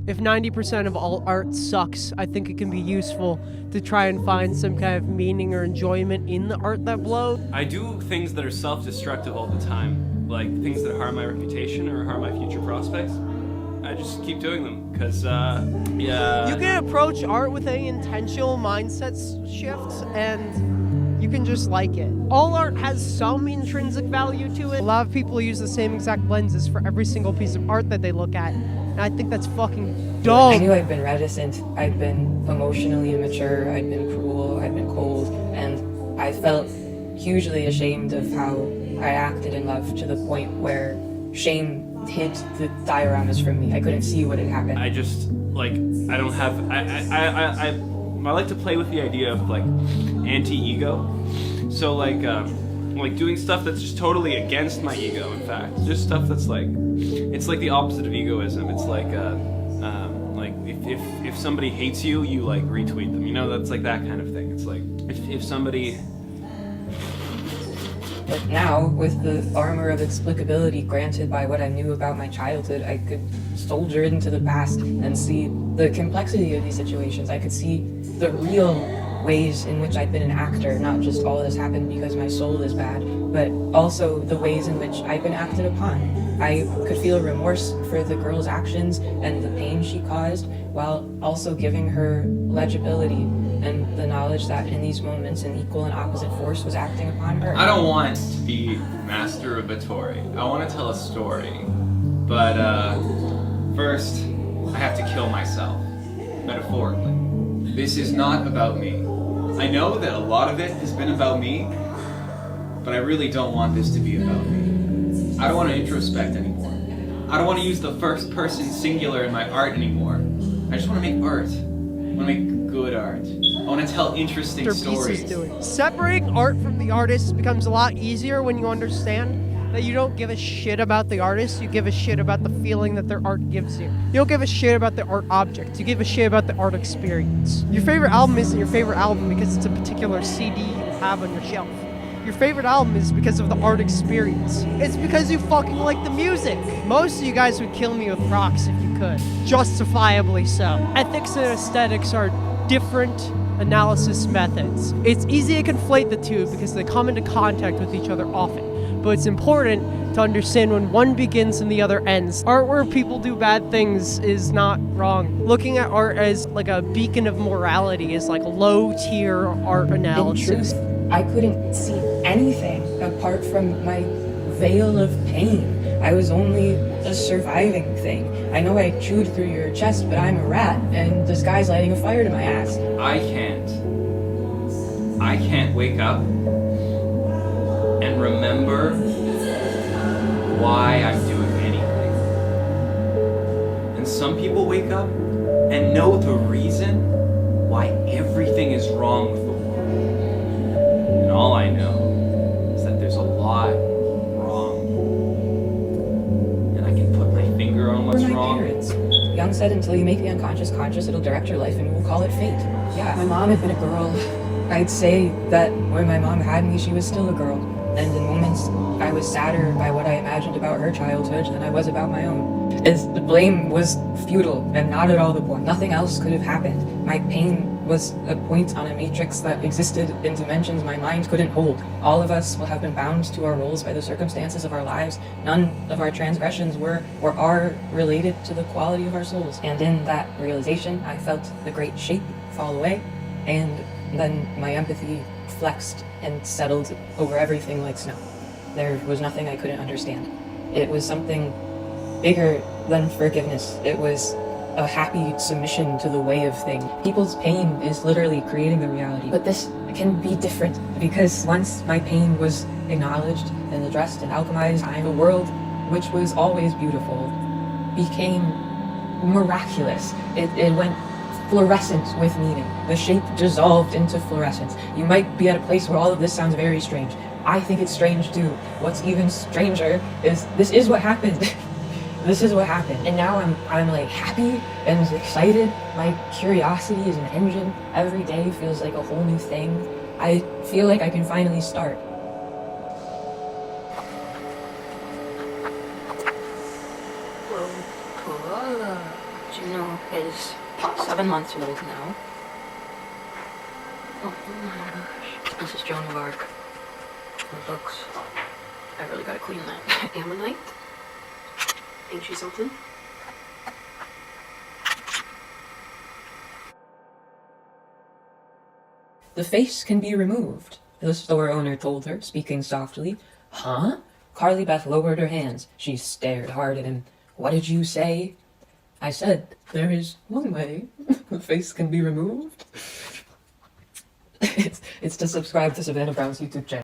If 90% of all art sucks, I think it can be useful to try and find some kind of meaning or enjoyment in the art that blows. I do things that are self-destructive all the time, like things that harm my reputation or harm my future prospects. I just keep doing them, because, yeah... You can approach art with any intentional mindset shifts, and you can just like it. All art has some intrinsic value to it. A lot of people use the same exact lenses for every single piece of art that they look at. And I think that's fucking dumb. I knew I'd been reticent, I'd been emotionally immature, I'd been cruel, I'd been cold, and I felt hugely ashamed of how I acted in love, to the point where shame hid the dioramas from me. I couldn't see what had happened. I just, like, I don't have, I like to play with the idea of, like, anti-ego. So, like doing stuff that's just totally against my ego, in fact. Just stuff that's like, it's like the opposite of egoism. It's like if somebody hates you, you like retweet them. You know, that's like that kind of thing. It's like, if somebody... But now, with the armor of explicability granted by what I knew about my childhood, I could soldier into the past and see the complexity of these situations. I could see the real ways in which I'd been an actor, not just all this happened because my soul is bad, but also the ways in which I'd been acted upon. I could feel remorse for the girl's actions and the pain she caused, while also giving her legibility and the knowledge that in these moments an equal and opposite force was acting upon her. I don't want to be master of Batory. I want to tell a story. But first, I have to kill myself, metaphorically. This is not about me. I know that a lot of it has been about me, but I really don't want this to be about me. I don't want to introspect anymore. I don't want to use the first person singular in my art anymore. I just want to make art. I want to make good art. I want to tell interesting stories. Separating art from the artist becomes a lot easier when you understand that you don't give a shit about the artist, you give a shit about the feeling that their art gives you. You don't give a shit about the art object, you give a shit about the art experience. Your favorite album isn't your favorite album because it's a particular CD you have on your shelf. Your favorite album is because of the art experience. It's because you fucking like the music. Most of you guys would kill me with rocks if you could. Justifiably so. Ethics and aesthetics are different analysis methods. It's easy to conflate the two because they come into contact with each other often. But it's important to understand when one begins and the other ends. Art where people do bad things is not wrong. Looking at art as like a beacon of morality is like low-tier art analysis. In truth, I couldn't see anything apart from my veil of pain. I was only a surviving thing. I know I chewed through your chest, but I'm a rat, and this guy's lighting a fire to my ass. I can't wake up and remember why I'm doing anything. And some people wake up and know the reason why everything is wrong with the world. And all I know is that there's a lot wrong. And I can put my finger on what's wrong. Parents. Young said, until you make the unconscious conscious, it'll direct your life and we'll call it fate. Yeah, my mom had been a girl. I'd say that when my mom had me, she was still a girl. And in moments, I was sadder by what I imagined about her childhood than I was about my own. The blame was futile and not at all the point. Nothing else could have happened. My pain was a point on a matrix that existed in dimensions my mind couldn't hold. All of us will have been bound to our roles by the circumstances of our lives. None of our transgressions were or are related to the quality of our souls. And in that realization, I felt the great shape fall away, and then my empathy flexed and settled over everything like snow. There was nothing I couldn't understand. It was something bigger than forgiveness. It was a happy submission to the way of things. People's pain is literally creating the reality. But this can be different, because once my pain was acknowledged and addressed and alchemized, the world, which was always beautiful, became miraculous. It went fluorescent with meaning. The shape dissolved into fluorescence. You might be at a place where all of this sounds very strange. I think it's strange too. What's even stranger is this is what happened. This is what happened. And now I'm like happy and excited. My curiosity is an engine. Every day feels like a whole new thing. I feel like I can finally start. Well, koala, do you know Bruno is 7 months old now. Oh my gosh. This is Joan of Arc. The books. I really gotta clean that. Ammonite? Ain't she something? The face can be removed, the store owner told her, speaking softly. Huh? Carly Beth lowered her hands. She stared hard at him. What did you say? I said, there is one way the face can be removed. It's to subscribe to Savannah Brown's YouTube channel.